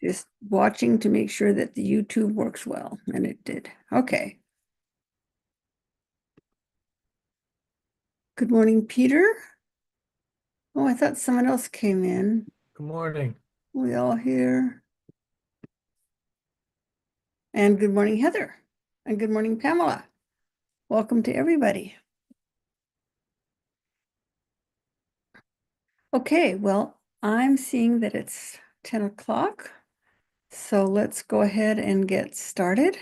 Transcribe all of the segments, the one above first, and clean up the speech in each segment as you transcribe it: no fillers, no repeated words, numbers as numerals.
Just watching to make sure that the YouTube works well, and it did. Okay. Good morning, Peter. Oh, I thought someone else came in. Good morning. We all here. And good morning, Heather. And good morning, Pamela. Welcome to everybody. Okay, well, I'm seeing that it's 10 o'clock. So let's go ahead and get started.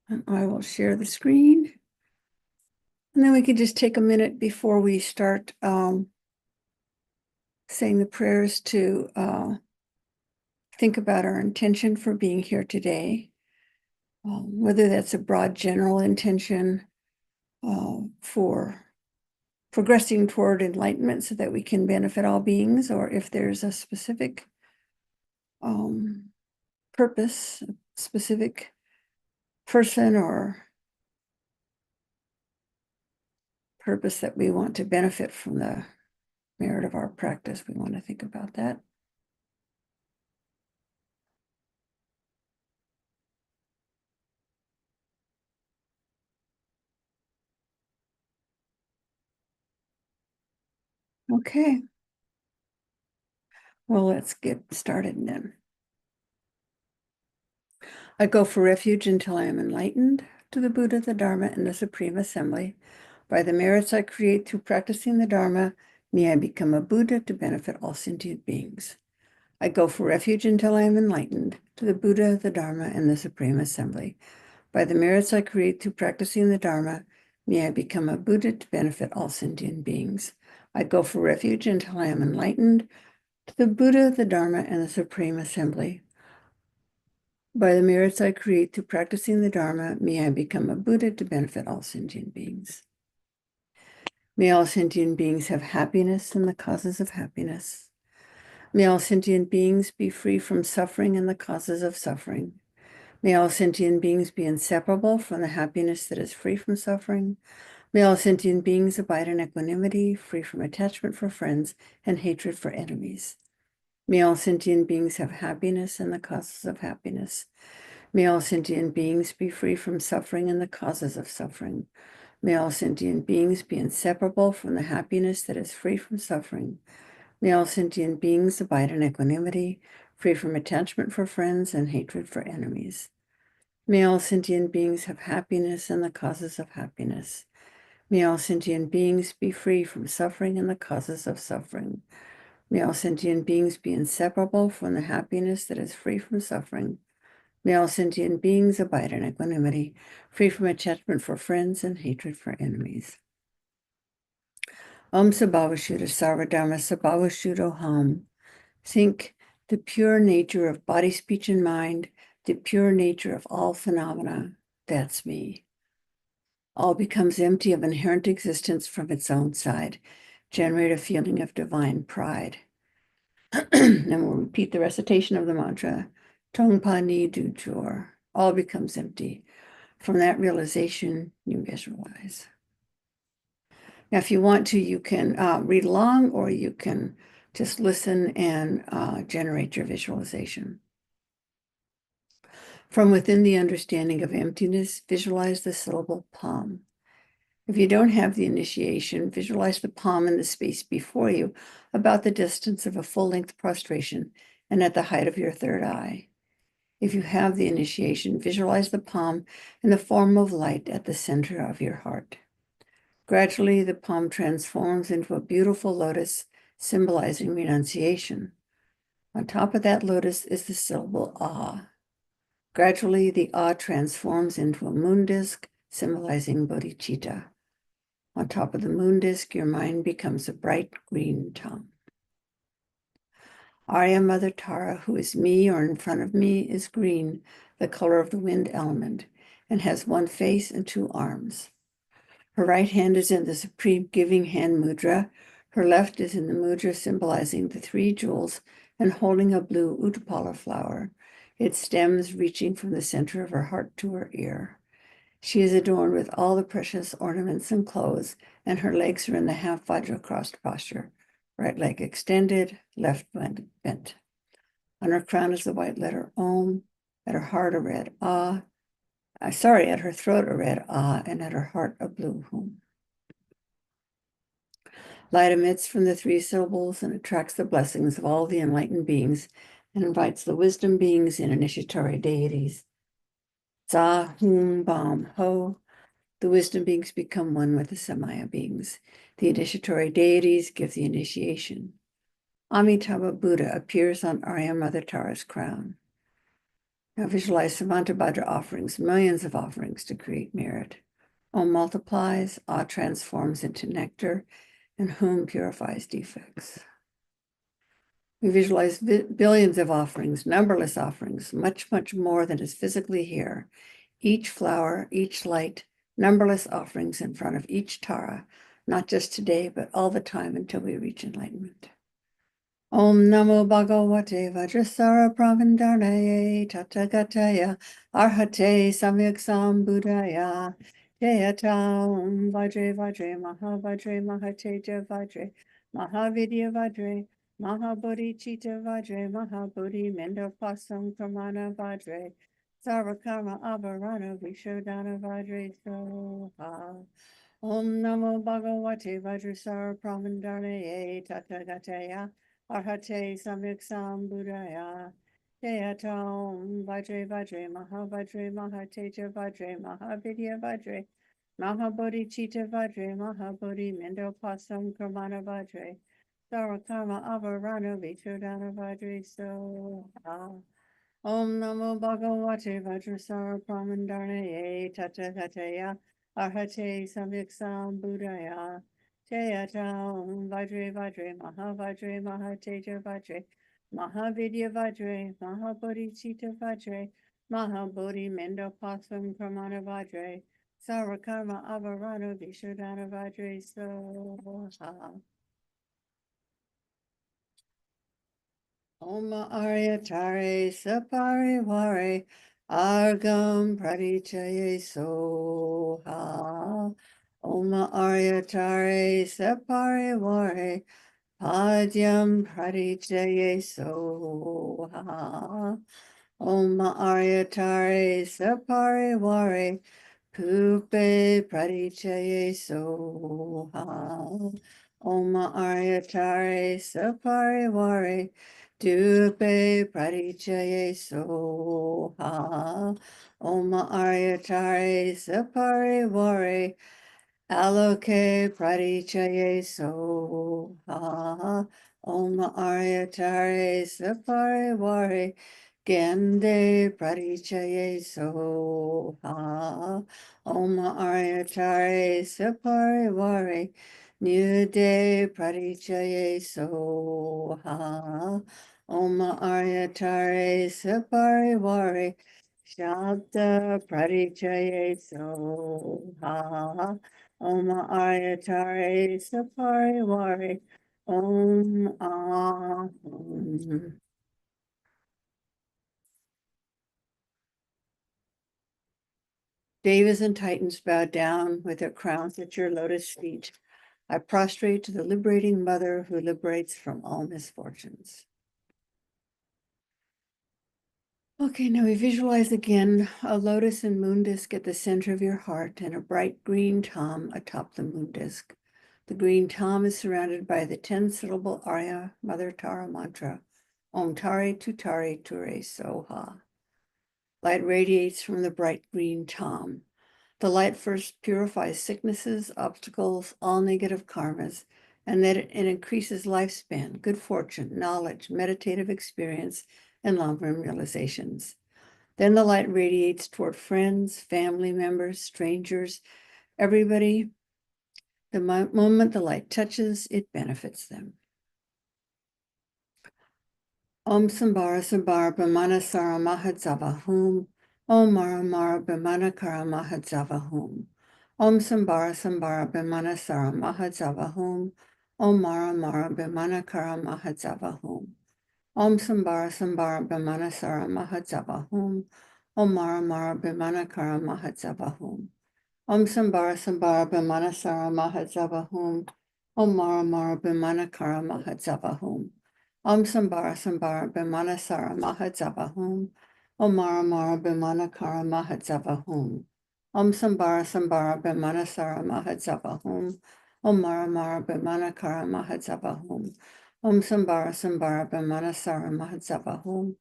And I will share the screen. And then we can just take a minute before we start saying the prayers to think about our intention for being here today, whether that's a broad general intention for progressing toward enlightenment so that we can benefit all beings, or if there's a specific purpose, a specific person or purpose that we want to benefit from the merit of our practice. We want to think about that. Okay. Well, let's get started then. I go for refuge until I am enlightened to the Buddha, the Dharma, and the Supreme Assembly. By the merits I create through practicing the Dharma, may I become a Buddha to benefit all sentient beings. I go for refuge until I am enlightened to the Buddha, the Dharma, and the Supreme Assembly. By the merits I create through practicing the Dharma, may I become a Buddha to benefit all sentient beings. I go for refuge until I am enlightened to the Buddha, the Dharma, and the Supreme Assembly. By the merits I create through practicing the Dharma, may I become a Buddha to benefit all sentient beings. May all sentient beings have happiness and the causes of happiness. May all sentient beings be free from suffering and the causes of suffering. May all sentient beings be inseparable from the happiness that is free from suffering. May all sentient beings abide in equanimity, free from attachment for friends and hatred for enemies. May all sentient beings have happiness and the causes of happiness. May all sentient beings be free from suffering and the causes of suffering. May all sentient beings be inseparable from the happiness that is free from suffering. May all sentient beings abide in equanimity, free from attachment for friends and hatred for enemies. May all sentient beings have happiness and the causes of happiness. May all sentient beings be free from suffering and the causes of suffering. May all sentient beings be inseparable from the happiness that is free from suffering. May all sentient beings abide in equanimity, free from attachment for friends and hatred for enemies. Om Sabhavashuddha Sarvadharma Sabhavashuddho Ham. Think the pure nature of body, speech, and mind, the pure nature of all phenomena. That's me. All becomes empty of inherent existence from its own side. Generate a feeling of divine pride. And we'll repeat the recitation of the mantra. Tongpa Ni Du Jor. All becomes empty. From that realization, you visualize. Now, if you want to, you can read along, or you can just listen and generate your visualization. From within the understanding of emptiness, visualize the syllable palm. If you don't have the initiation, visualize the palm in the space before you, about the distance of a full-length prostration and at the height of your third eye. If you have the initiation, visualize the palm in the form of light at the center of your heart. Gradually, the palm transforms into a beautiful lotus, symbolizing renunciation. On top of that lotus is the syllable Ah. Gradually, the Ah transforms into a moon disk, symbolizing bodhicitta. On top of the moon disk, your mind becomes a bright green tongue. Arya Mother Tara, who is me or in front of me, is green, the color of the wind element, and has one face and two arms. Her right hand is in the Supreme Giving Hand Mudra. Her left is in the mudra symbolizing the three jewels and holding a blue Utapala flower, its stems reaching from the center of her heart to her ear. She is adorned with all the precious ornaments and clothes, and her legs are in the half Vajra crossed posture. right leg extended, left bent. On her crown is the white letter Om, at her heart a red Ah. At her throat a red Ah, and at her heart a blue Hum. Light emits from the three syllables and attracts the blessings of all the enlightened beings and invites the wisdom beings and initiatory deities. Za, Hum, Bam, Ho. The wisdom beings become one with the Samaya beings. The initiatory deities give the initiation. Amitabha Buddha appears on Arya Mother Tara's crown. Now visualize Samantabhadra offerings, millions of offerings to create merit. Om multiplies, Ah transforms into nectar, and Hum purifies defects. We visualize billions of offerings, numberless offerings, much, much more than is physically here. Each flower, each light, numberless offerings in front of each Tara, not just today, but all the time until we reach enlightenment. Om Namo Bhagavate Vajrasara Pramandarnaye Tathagataya Arhate Samyak Sambuddhaya Jayata Om Vajre Vajre Mahavajre Mahateja Vajre Mahavidya Vajre Mahabodhicitta Vajre Mahabodhi Mendopasam Pramana Vajre Sarvakarma Avarana Vishodhana Vajre Soha. Om Namo Bhagavate Vajrasara Pramandarnaye Tathagataya Arhate Samyak Sambuddhaya Jayata Om Vajre Vajre Mahavajre Mahateja Vajre Mahavidya Vajre Mahabodhicitta Vajre Mahabodhi Mendopasam Kramana Vajre Sarakarma Avarana Vishodhana Vajre Soha. Om Namo Bhagavate Vajrasara Pramandarnaye Tathagataya Arhate Samyak Sambuddhaya Jayata Om Vajre Vajre Mahavajre Mahateja Vajre Mahavidya Vajre Mahabodhicitta Vajre Mahabodhi Mendopasam Pramana Vajre Sarakarma Avarana Vishodhana Vajre Soha. Om Aryatare Sapariware Argam Pradityaye Soha. Om Aryatare Sapariware Padyam Pradityaye Soha. Om Aryatare Sapariware Pupe Pradityaye Soha. Om Aryatare Sapariware Dupe Pradityaye Soha. Om Aryatare Sapariware Aloke Pradityaye Soha. Om Aryatare Sapariware Gende Pradityaye Soha. Om Aryatare Sapariware Nude Pradityaye Soha. Om Aryatare Sapariware Shabda Pradityaye Soha. Om Aryatare Sapariware Om Aham. Devas and Titans bow down with their crowns at your lotus feet. I prostrate to the liberating mother who liberates from all misfortunes. Okay, now we visualize again a lotus and moon disk at the center of your heart and a bright green tom atop the moon disk. The green tom is surrounded by the 10-syllable Arya Mother Tara mantra, Om Tare Tutare Ture Soha. Light radiates from the bright green tom. The light first purifies sicknesses, obstacles, all negative karmas, and then it increases lifespan, good fortune, knowledge, meditative experience, and long-term realizations. Then the light radiates toward friends, family members, strangers, everybody. The moment the light touches, it benefits them. Om Sambara Sambara Brahmana Sara Mahadzava Hum. Om Mara Mara Brahmana Kara Mahadzava Hum. Om Sambara Sambara Brahmana Sara Mahadzava Hum. Om Mara Mara Brahmana Kara Mahadzava Hum. Om Sambara Sambara Brahmana Sara Mahadzava Hum. Om Mara Mara Brahmana Kara Mahadzava Hum. Om Sambara Sambara Brahmana Sara Mahadzava Hum. Om Mara Mara Bimana Kara Mahadzavahum. Om Sambara Sambara Bimana Sara Mahadzavahum. Om Mara Mara Bimana Kara Mahadzavahum. Om Sambara Sambara Bimana Sara Mahadzavahum. Om Mara Mara Bimana Kara Mahadzavahum. Om Sambara Sambara Bimana Sara Mahadzavahum.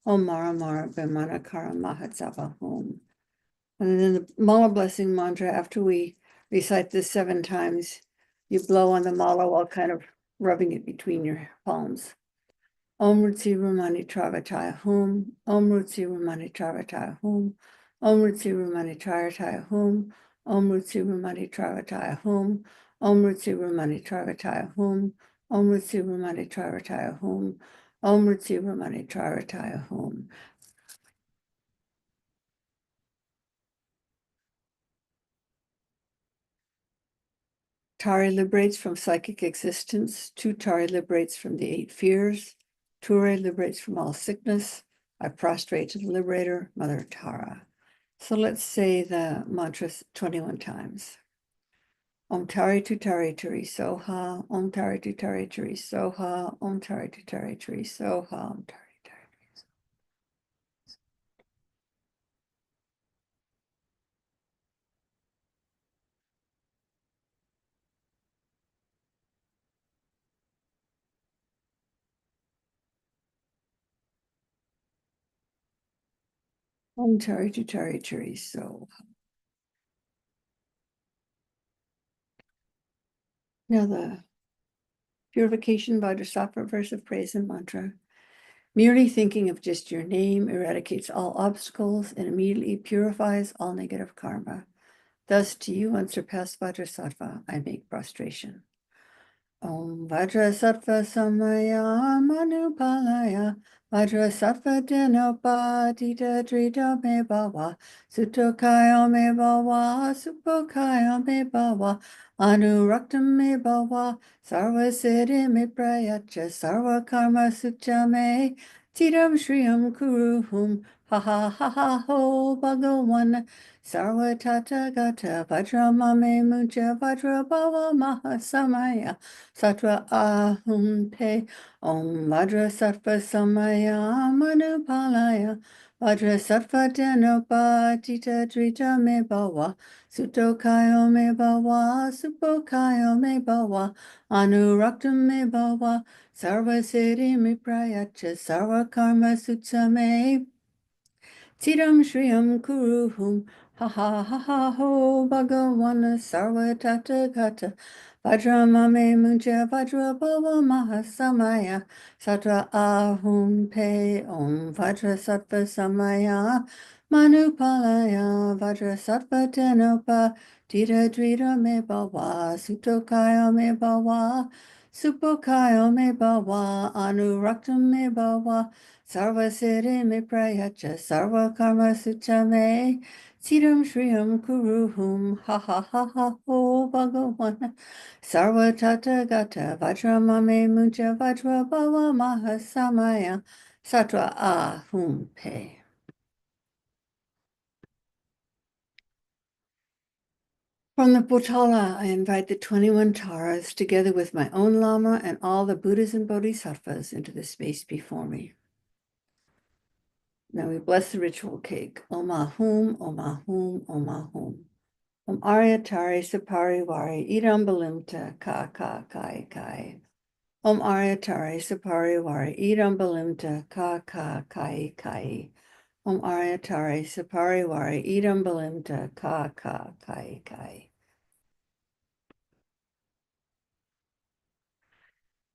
Om Mara Mara Bimana Kara Mahadzavahum. And then the mala blessing mantra, after we recite this 7 times, you blow on the mala while kind of rubbing it between your palms. Om Rutsi Rumani Travataya Hum. Om Rutsi Rumani Travataya Hum. Om Rutsi Rumani Travataya Hum. Om Rutsi Rumani Travataya Hum. Om Rutsi Rumani Travataya Hum. Om Rutsi Rumani Travataya Hum. Om Rutsi Rumani Travataya Hum. Tari liberates from psychic existence. Two Tari liberates from the 8 fears. Ture liberates from all sickness. I prostrate to the liberator, Mother Tara. So let's say the mantras 21 times. Om Tari Tutari Turi Soha. Om Tari Tutari Turi Soha. Om Tari Tutari Turi Soha. Om Tari Tutari Turi Soha. Om Tari Tutari Turi Soha. Now the Purification Vajrasattva verse of praise and mantra. Merely thinking of just your name eradicates all obstacles and immediately purifies all negative karma. Thus, to you, unsurpassed Vajrasattva, I make prostration. Om Vajrasattva Samaya Manupalaya Vajrasattva Dinopatita Drita Me Bhava Sutokaya Me Bhava Supokaya Me Bhava Anuraktam Me Bhava Sarva Siddhi Me Prayacha Sarva Karma Sucha Me Tiram Shriyam Kuruhum Ha ha ha ha ho Bhagavan Sarva Tata Gata Vajramame Mucha Vajra Bhava Mahasamaya Sattva Ahum Pe Om Vajra Sattva Samaya Manupalaya Vajra Sattva Dhanopatita Drita Me Bhava Sutokayo Me Bhava Supokayo Me Bhava Anuraktam Me Bhava Sarva Siddhi Me Prayacha Sarva Karma Sutsa Me Tiram Shriyam Kuruhum Ha ha ha ha ho Bhagavana Sarva Tata Gata Vajramame Muncha Vajra Bhava Mahasamaya Satra Ahum Pe Om Vajra Sattva Samaya Manupalaya Vajra Sattva Tenopa Tira Drita Me Bhava Sutokaya Me Bhava Supokaya Me Bhava Anuraktam Me Bhava Sarva Siddhi Me Prayacha Sarva Karma Sucha Me Siddham Shriyam Kuruhum Ha ha ha ha ho Bhagavan Sarva Tata Gata Vajramame Muncha Vajra Bhava Mahasamaya Satra Ahum Pe. From the Potala, I invite the 21 Taras together with my own Lama and all the Buddhas and Bodhisattvas into the space before me. Now we bless the ritual cake. Om Ahum, Om Ahum, Om Ahum. Om Aryatari Sapari Wari Idam Balimta Ka Ka Kai Kai. Om Aryatari Sapari Wari Idam Balimta Ka Ka Kai Kai. Om Aryatari Sapari Wari Idam Balimta Ka Ka Kai Kai.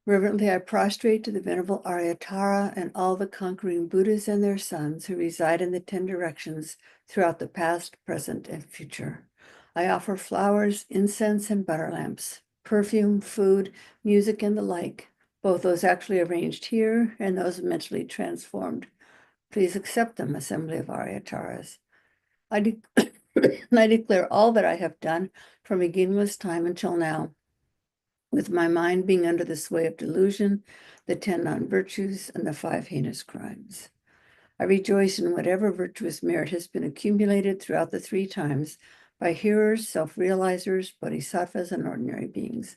Reverently, I prostrate to the Venerable Aryatara and all the conquering Buddhas and their sons who reside in the 10 directions throughout the past, present, and future. I offer flowers, incense, and butter lamps, perfume, food, music, and the like, both those actually arranged here and those mentally transformed. Please accept them, Assembly of Aryataras. I declare all that I have done from beginningless time until now, with my mind being under the sway of delusion, the 10 non-virtues, and the 5 heinous crimes. I rejoice in whatever virtuous merit has been accumulated throughout the 3 times by hearers, self-realizers, bodhisattvas, and ordinary beings.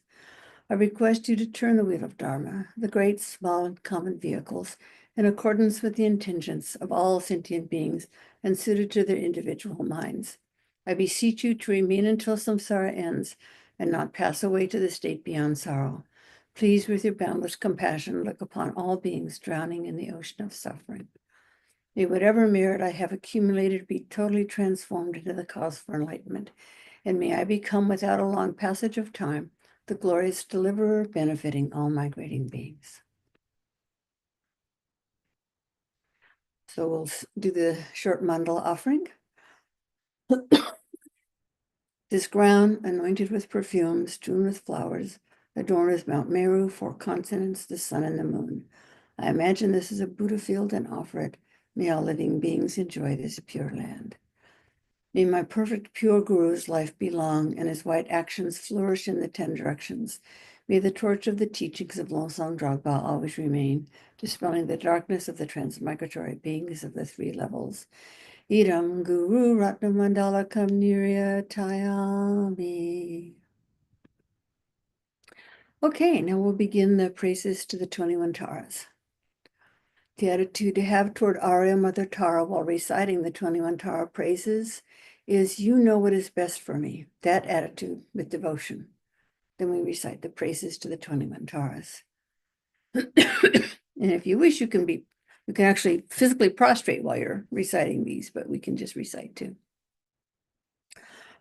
I request you to turn the wheel of Dharma, the great, small, and common vehicles, in accordance with the intentions of all sentient beings and suited to their individual minds. I beseech you to remain until samsara ends and not pass away to the state beyond sorrow. Please, with your boundless compassion, look upon all beings drowning in the ocean of suffering. May whatever merit I have accumulated be totally transformed into the cause for enlightenment, and may I become, without a long passage of time, the glorious deliverer benefiting all migrating beings. So we'll do the short mandala offering. This ground, anointed with perfume, strewn with flowers, adorned with Mount Meru, 4 continents, the sun and the moon. I imagine this is a Buddha field and offer it. May all living beings enjoy this pure land. May my perfect pure Guru's life be long and his white actions flourish in the 10 directions. May the torch of the teachings of Losang Dragpa always remain, dispelling the darkness of the transmigratory beings of the 3 levels. Idam Guru Ratna Mandala Kamnirya Tayami. Okay, now we'll begin the praises to the 21 Taras. The attitude to have toward Arya Mother Tara while reciting the 21 Tara praises is, you know what is best for me. That attitude with devotion. Then we recite the praises to the 21 Taras. And if you wish, you can actually physically prostrate while you're reciting these, but we can just recite too.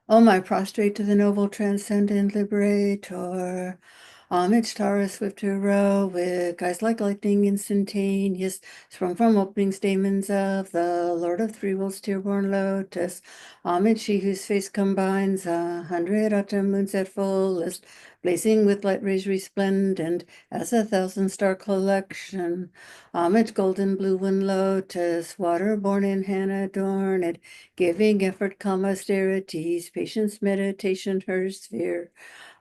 Oh, my prostrate to the noble transcendent liberator. Homage, Tara, swift heroic, eyes like lightning instantaneous, sprung from opening stamens of the Lord of 3 Worlds, tear-born lotus. Homage, she whose face combines 100 autumn moons at fullest, blazing with light rays resplendent as a 1,000-star collection. Homage, golden blue and lotus, water-born in hand adorned, giving effort, calm austerities, patience, meditation, her sphere.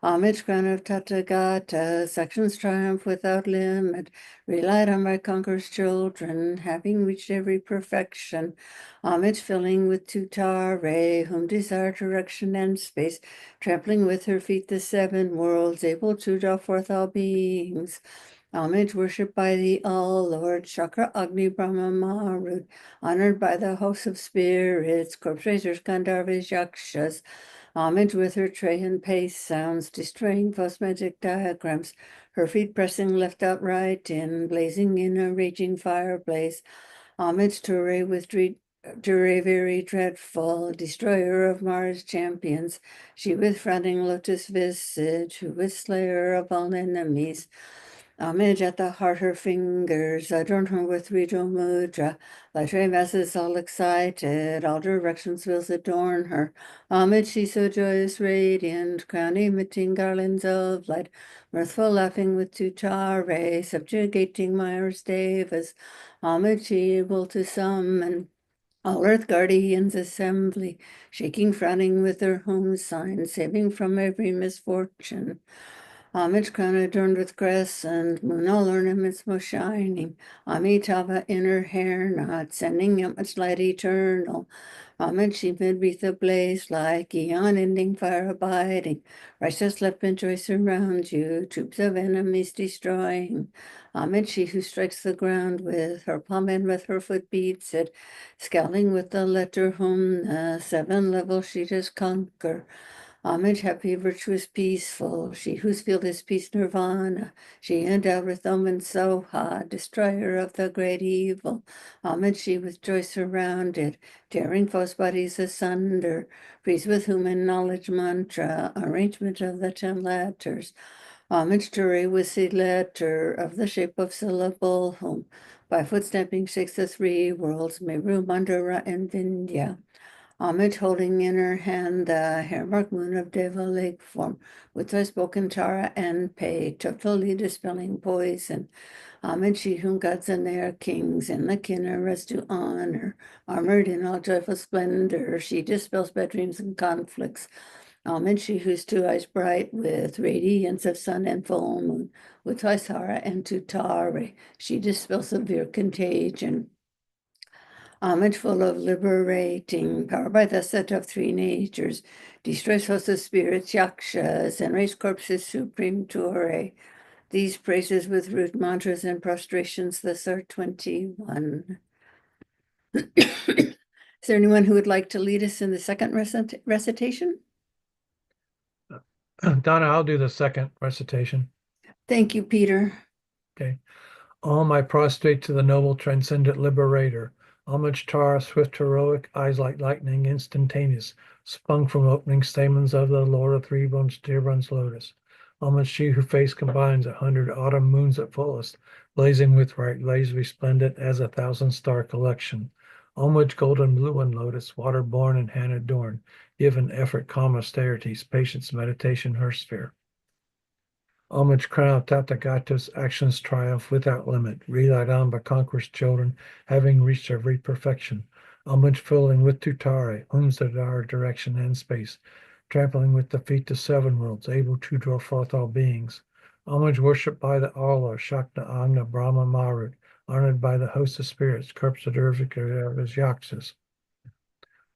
Homage, crown of Tathagata, sections triumph without limit, relied on by conqueror's children, having reached every perfection. Homage, filling with Tutare, whom desire direction and space, trampling with her feet the 7 worlds, able to draw forth all beings. Homage, worshipped by the All-Lord, Chakra, Agni, Brahma, Marut, honored by the hosts of spirits, corpse raisers, Gandharvas, Yakshas. Homage with her tray and pace sounds, destroying false magic diagrams, her feet pressing left out right in, blazing in a raging fireplace. Homage to Ray with Dure very dreadful, destroyer of Mars champions, she with frowning lotus visage, who is slayer of all enemies. Homage at the heart, her fingers adorn her with Rijo Mudra. Light ray masses all excited, all directions wheels adorn her. Homage, she so joyous, radiant, crown emitting garlands of light, mirthful laughing with Tutare, subjugating Myers Devas. Homage, she able to summon all earth guardians assembly, shaking, frowning with her home sign, saving from every misfortune. Homage, crown adorned with crescent, moon all ornaments most shining. Amitabha in her hair knot, sending out much light eternal. Homage, she mid-wreath ablaze like eon ending fire abiding. Righteous left and joy surround you, troops of enemies destroying. Homage, she who strikes the ground with her palm and with her foot beats it, scowling with the letter whom the 7 levels she does conquer. Homage, happy, virtuous, peaceful, she whose field is peace nirvana, she endowed with Omen Soha, destroyer of the great evil. Homage, she with joy surrounded, tearing false bodies asunder, pleased with whom in knowledge mantra, arrangement of the 10 letters. Homage to Ray with seed letter of the shape of syllable, whom by foot stamping shakes the 3 worlds, Meru, Mandara, and Vindhya. Homage, holding in her hand the hair-marked moon of Deva lake form, with thy spoken Tara and Pei, totally dispelling poison. Homage, she whom gods and their kings and the Kinnaras do honor, armored in all joyful splendor, she dispels bad dreams and conflicts. Homage, she whose 2 eyes bright with radiance of sun and full moon, with Tara and Tutare, she dispels severe contagion. Homage full of liberating power by the set of three natures, destroys hosts of spirits, yakshas, and raise corpses supreme Tore. These praises with root mantras and prostrations, thus are 21. Is there anyone who would like to lead us in the second recitation? Donna, I'll do the second recitation. Thank you, Peter. Okay. Om, I prostrate to the noble transcendent liberator. Homage Tara, swift heroic, eyes like lightning, instantaneous, sprung from opening stamens of the Lord of Three Bones, Dearborn's lotus. Homage she whose face combines 100 autumn moons at fullest, blazing with bright rays resplendent as 1,000-star collection. Homage golden blue and lotus, water born and hand adorned, given effort, calm austerities, patience, meditation, her sphere. Homage crown of Tathagata's actions triumph without limit, relied on by conqueror's children, having reached every perfection. Homage filling with Tutare, owns the direction and space, trampling with the feet the seven worlds, able to draw forth all beings. Homage worshipped by the Arla, Shakta, Agna, Brahma, Marut, honored by the host of spirits, corpse of Yakshas.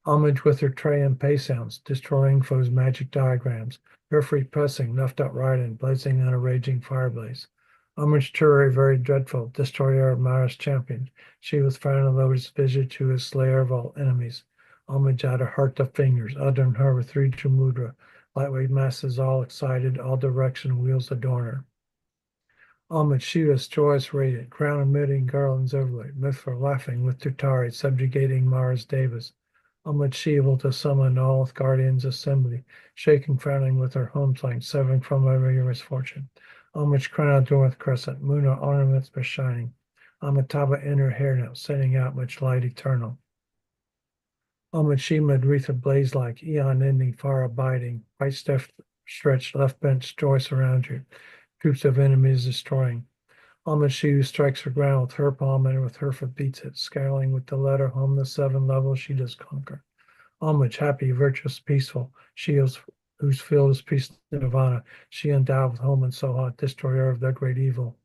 Homage with her tray and pay sounds, destroying foes' magic diagrams, her free pressing, left riding, blazing on a raging fireblaze. Homage to her very dreadful, destroyer of Mara's champion. She was found in Lotus vision to his slayer of all enemies. Homage at her heart of fingers, uttering her with three mudra, lightweight masses all excited, all direction wheels adorn her. Homage Shiva's joyous radiant, crown emitting garlands overlaid, Mithra laughing with Tutari, subjugating Mara's devas. Homage Shiva to summon all guardians assembly, shaking, frowning with her home flank, severing from every misfortune. Homage crown adorned with crescent, moon ornaments but shining. Amitabha in her hair now, sending out much light eternal. Homage Shima Adritha blaze like, eon ending, far abiding, right stretched, left bench, joyous around you, troops of enemies destroying. Homage she who strikes her ground with her palm and with her foot beats it, scaling with the letter home the seven levels she does conquer. Homage, happy, virtuous, peaceful, she whose field is peace nirvana, she endowed with home and so hot, destroyer of the great evil.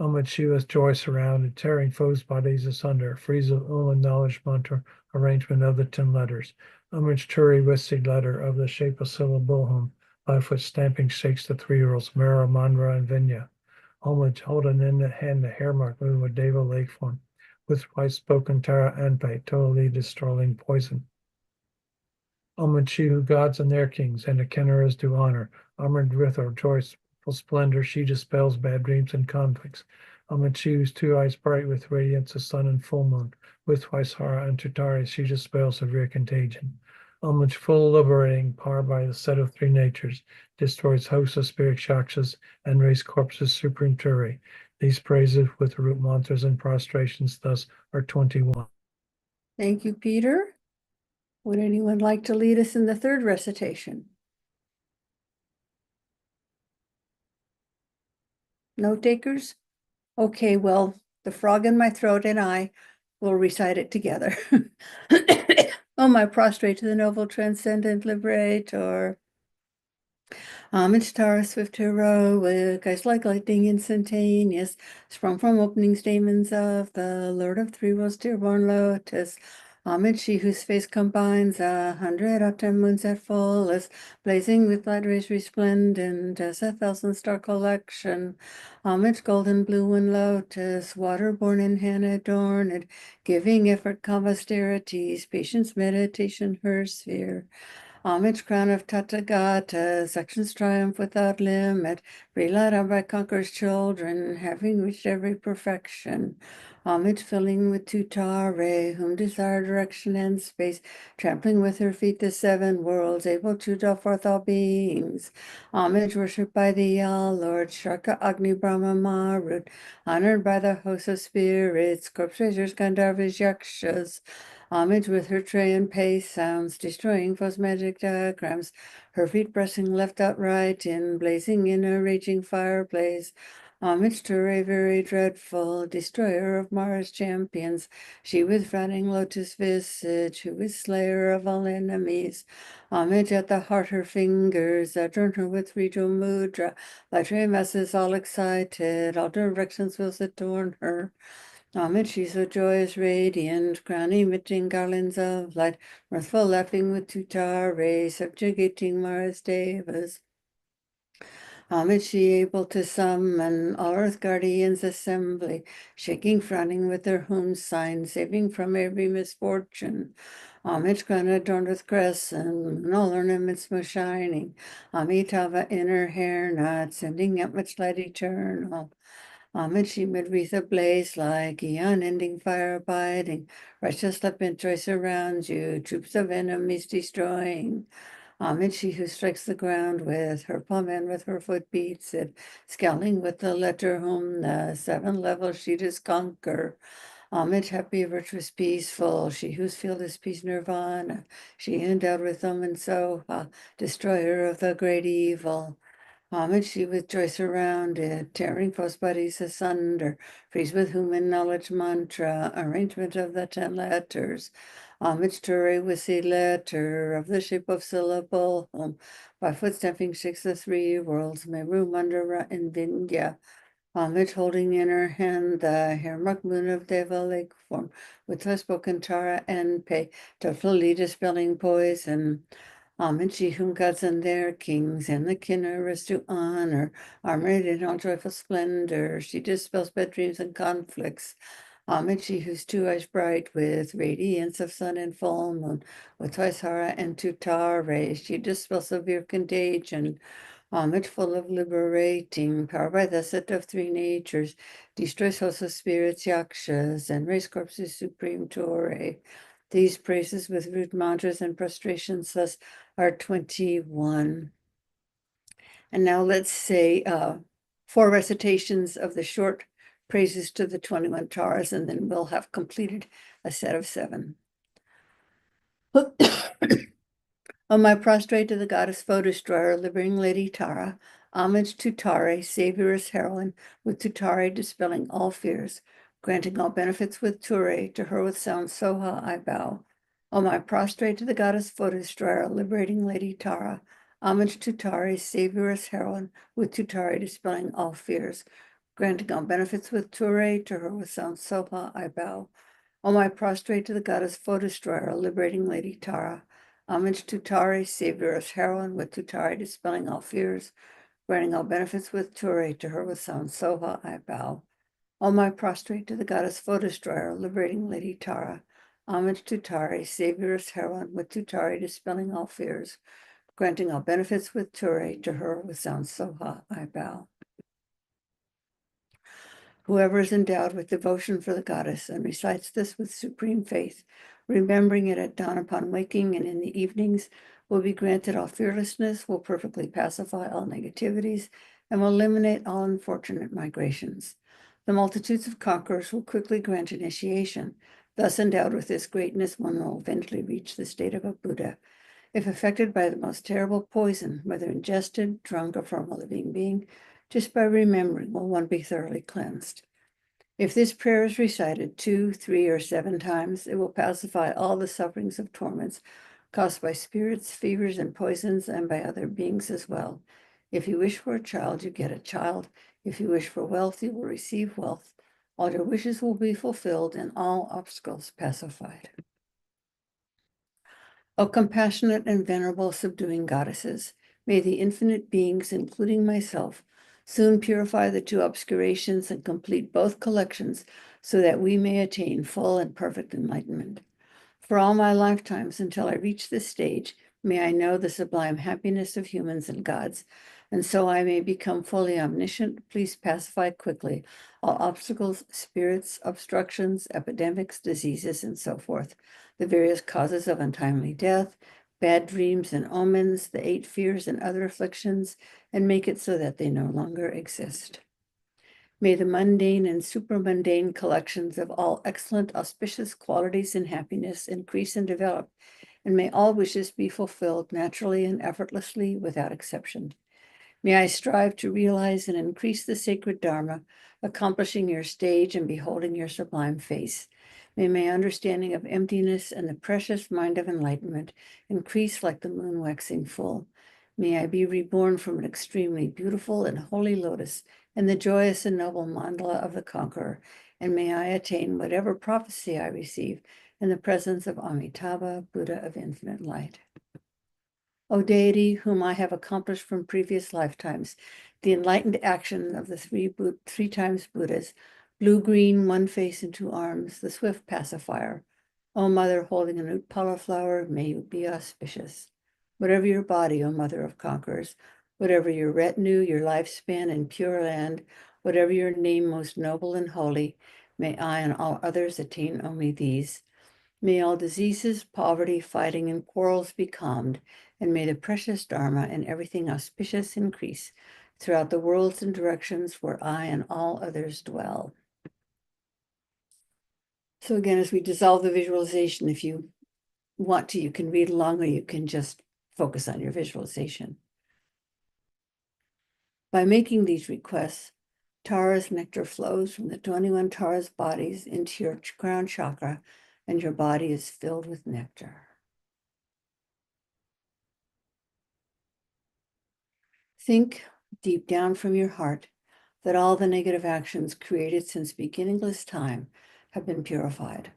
Homage she was joy surrounded, tearing foes' bodies asunder, freeze of knowledge mantra, arrangement of the 10 letters. Homage Turi Westi letter of the shape of syllable home, 5-foot stamping shakes the 3 worlds, Mara, Mandra, and Vinya. Homage holding in the hand the hair mark moon with Deva lake form, with white spoken Tara Anpe, totally destroying poison. Homage she who gods and their kings and the Kenneras do honor, armored with her joyful splendor, she dispels bad dreams and conflicts. Homage she whose 2 eyes bright with radiance of sun and full moon, with Vaishara and Tutari, she dispels severe contagion. Homage full liberating power by the set of 3 natures, destroys hosts of spirit yakshas and raise corpses supreme Turi. These praises with root mantras and prostrations thus are 21. Thank you, Peter. Would anyone like to lead us in the third recitation? Note takers? Okay, well, the frog in my throat and I will recite it together. Oh, my prostrate to the noble transcendent liberator. Homage Tara, swift heroic, eyes like lightning instantaneous, sprung from opening stamens of the Lord of Three Worlds, dearborn lotus. Homage she whose face combines 100 autumn moons at fullest, blazing with light rays resplendent as 1,000-star collection. Homage golden blue and lotus, water-born and hand adorned, giving effort, calm austerities, patience, meditation, her sphere. Homage crown of Tathagata, sections triumph without limit, relied on by conqueror's children, having reached every perfection. Homage filling with Tutare, whom desire direction and space, trampling with her feet the 7 worlds, able to draw forth all beings. Homage worshipped by the All-Lord, Shaka Agni Brahma Marut, honored by the host of spirits, corpse raisers, Gandharvas, Yakshas. Homage with her tray and pay sounds, destroying foes' magic diagrams, her feet pressing left out right in, blazing in a raging fireplace. Homage to her very dreadful, destroyer of Mara's champions, she with frowning lotus visage, who is slayer of all enemies. Homage at the heart her fingers, adorn her with Rijo Mudra, by tray masses all excited, all directions will adorn her. Homage, she's so joyous, radiant, crown emitting garlands of light, mirthful laughing with tutar rays, subjugating Mars Devas. Homage, she able to summon all earth guardians assembly, shaking, frowning with their home sign, saving from every misfortune. Homage, crown adorned with crescent, and all ornaments most shining. Amitabha in her hair knot, sending out much light eternal. Homage, she mid wreath ablaze like eon ending fire abiding. Righteous love and choice around you, troops of enemies destroying. Homage, she who strikes the ground with her palm and with her foot beats it, scowling with the letter whom the 7 levels she does conquer. Homage, happy, virtuous, peaceful, she whose field is peace nirvana, she endowed with Om and Soha, destroyer of the great evil. Homage, she with joy surrounded, tearing false bodies asunder, freeze with human knowledge mantra, arrangement of the 10 letters. Homage to Ray with the letter of the shape of syllable, by footstepping shakes the 3 worlds, may room under in Vindhya. Homage holding in her hand the hair marked moon of Deva lake form, with her spoken Tara and Pei, deftly dispelling poison. Homage, ye whom gods and their kings and the Kinneras to honor, armored in all joyful splendor, she dispels bad dreams and conflicts. Homage, she whose 2 eyes bright with radiance of sun and full moon, with twice Hara and Tutar rays, she dispels severe contagion. Homage, full of liberating power by the set of 3 natures, destroys hosts of spirits, yakshas, and race corpses supreme Torah. These praises with root mantras and prostrations thus are 21. And now let's say 4 recitations of the short praises to the 21 Taras, and then we'll have completed a set of 7. On my prostrate to the goddess foe destroyer, liberating Lady Tara, homage to Tare, savioress heroine, with Tutare dispelling all fears, granting all benefits with Ture, to her with sound Soha I bow. On my prostrate to the goddess foe destroyer, liberating Lady Tara, homage to Tare, savioress heroine, with Tutare dispelling all fears, granting all benefits with Ture, to her with sound Soha I bow. On my prostrate to the goddess foe destroyer, liberating Lady Tara, homage to Tare, savioress heroine, with Tutare dispelling all fears, granting all benefits with Ture, to her with sound Soha I bow. All my prostrate to the goddess foe destroyer, liberating Lady Tara, homage to Tare, savioress heroine, with Tutare dispelling all fears, granting all benefits with Ture, to her with sound Soha I bow. Whoever is endowed with devotion for the goddess and recites this with supreme faith, remembering it at dawn upon waking and in the evenings, will be granted all fearlessness, will perfectly pacify all negativities, and will eliminate all unfortunate migrations. The multitudes of conquerors will quickly grant initiation. Thus endowed with this greatness, one will eventually reach the state of a Buddha. If affected by the most terrible poison, whether ingested, drunk, or from a living being, just by remembering will one be thoroughly cleansed. If this prayer is recited 2, 3, or 7 times, it will pacify all the sufferings of torments caused by spirits, fevers, and poisons, and by other beings as well. If you wish for a child, you get a child. If you wish for wealth, you will receive wealth. All your wishes will be fulfilled and all obstacles pacified. O compassionate and venerable subduing goddesses, may the infinite beings, including myself, soon purify the 2 obscurations and complete both collections so that we may attain full and perfect enlightenment. For all my lifetimes until I reach this stage, may I know the sublime happiness of humans and gods, and so I may become fully omniscient. Please pacify quickly all obstacles, spirits, obstructions, epidemics, diseases, and so forth, the various causes of untimely death, bad dreams and omens, the 8 fears and other afflictions, and make it so that they no longer exist. May the mundane and supramundane collections of all excellent, auspicious qualities and happiness increase and develop, and may all wishes be fulfilled naturally and effortlessly without exception. May I strive to realize and increase the sacred Dharma, accomplishing your stage and beholding your sublime face. May my understanding of emptiness and the precious mind of enlightenment increase like the moon waxing full. May I be reborn from an extremely beautiful and holy lotus in the joyous and noble mandala of the conqueror, and may I attain whatever prophecy I receive in the presence of Amitabha, Buddha of infinite light. O deity, whom I have accomplished from previous lifetimes, the enlightened action of the three times Buddhas, blue-green, one face and two arms, the swift pacifier. O mother holding a Utpala flower, may you be auspicious. Whatever your body, O mother of conquerors, whatever your retinue, your lifespan in pure land, whatever your name most noble and holy, may I and all others attain only these. May all diseases, poverty, fighting, and quarrels be calmed, and may the precious Dharma and everything auspicious increase throughout the worlds and directions where I and all others dwell. So again, as we dissolve the visualization, if you want to, you can read along or you can just focus on your visualization. By making these requests, Tara's nectar flows from the 21 Tara's bodies into your crown chakra, and your body is filled with nectar. Think deep down from your heart that all the negative actions created since beginningless time have been purified.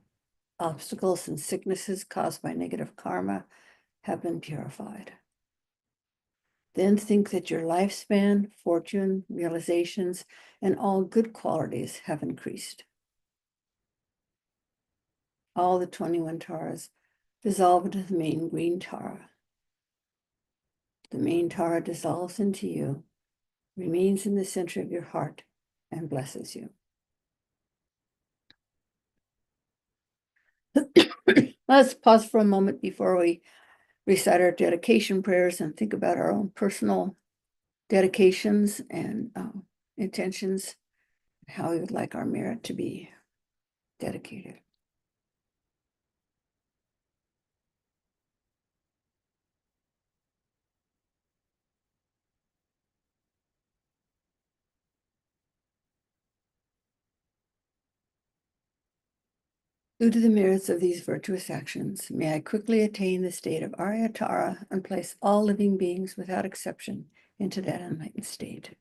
Obstacles and sicknesses caused by negative karma have been purified. Then think that your lifespan, fortune, realizations, and all good qualities have increased. All the 21 Taras dissolve into the main green Tara. The main Tara dissolves into you, remains in the center of your heart, and blesses you. Let's pause for a moment before we recite our dedication prayers and think about our own personal dedications and intentions, how we would like our merit to be dedicated. Due to the merits of these virtuous actions, may I quickly attain the state of Aryatara and place all living beings without exception into that enlightened state.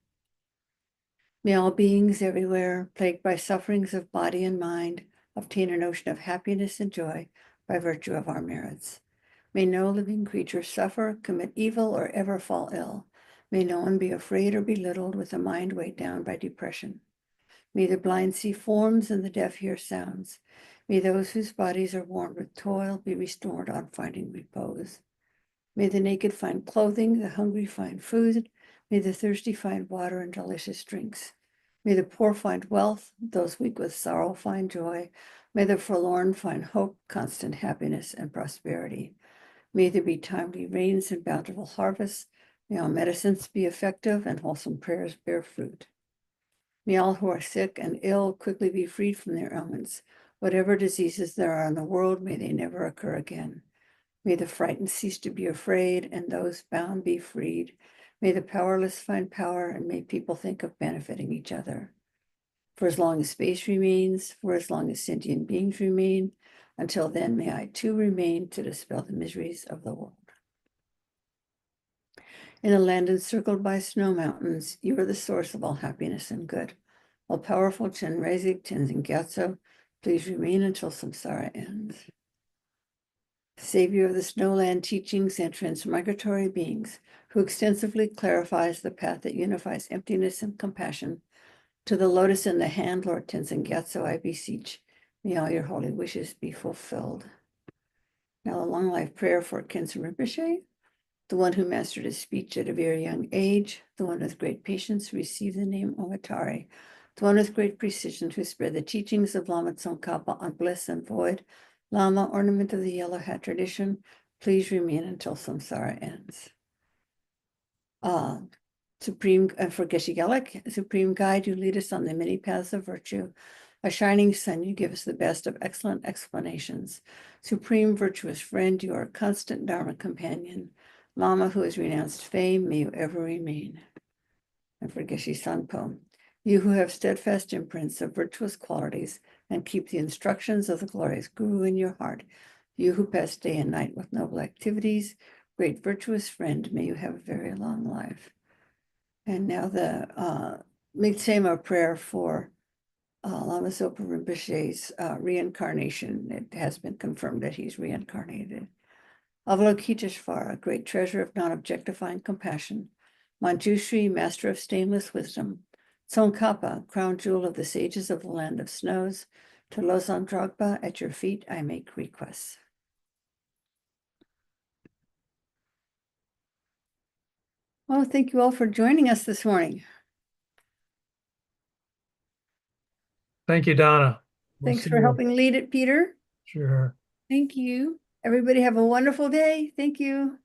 May all beings everywhere, plagued by sufferings of body and mind, obtain a notion of happiness and joy by virtue of our merits. May no living creature suffer, commit evil, or ever fall ill. May no one be afraid or belittled with a mind weighed down by depression. May the blind see forms and the deaf hear sounds. May those whose bodies are worn with toil be restored on finding repose. May the naked find clothing, the hungry find food. May the thirsty find water and delicious drinks. May the poor find wealth, those weak with sorrow find joy. May the forlorn find hope, constant happiness, and prosperity. May there be timely rains and bountiful harvests. May all medicines be effective and wholesome prayers bear fruit. May all who are sick and ill quickly be freed from their ailments. Whatever diseases there are in the world, may they never occur again. May the frightened cease to be afraid and those bound be freed. May the powerless find power and may people think of benefiting each other. For as long as space remains, for as long as sentient beings remain, until then may I too remain to dispel the miseries of the world. In a land encircled by snow mountains, you are the source of all happiness and good. All powerful Chenrezig Tenzin Gyatso, please remain until samsara ends. Savior of the snowland teachings and transmigratory beings, who extensively clarifies the path that unifies emptiness and compassion, to the lotus in the hand, Lord Tenzin Gyatso, I beseech, may all your holy wishes be fulfilled. Now a long life prayer for Khensa Rinpoche, the one who mastered his speech at a very young age, the one with great patience who received the name Ovatari, the one with great precision who spread the teachings of Lama Tsongkhapa on bliss and void, Lama, ornament of the yellow hat tradition, please remain until samsara ends. Supreme, for Geshe Gelik, Supreme Guide, you lead us on the many paths of virtue. A shining sun, you give us the best of excellent explanations. Supreme virtuous friend, you are a constant Dharma companion. Lama, who has renounced fame, may you ever remain. And for Geshe Sanpo, you who have steadfast imprints of virtuous qualities and keep the instructions of the glorious Guru in your heart, you who pass day and night with noble activities, great virtuous friend, may you have a very long life. And now the Mitzvah prayer for Lama Zopa Rinpoche's reincarnation. It has been confirmed that he's reincarnated. Avalokiteshvara, great treasure of non-objectifying compassion. Manjushri, master of stainless wisdom. Tsongkhapa, crown jewel of the sages of the land of snows. To Losang Dragpa, at your feet I make requests. Well, thank you all for joining us this morning. Thank you, Donna. We'll Thanks see for you. helping lead it, Peter. Sure. Thank you. Everybody have a wonderful day. Thank you.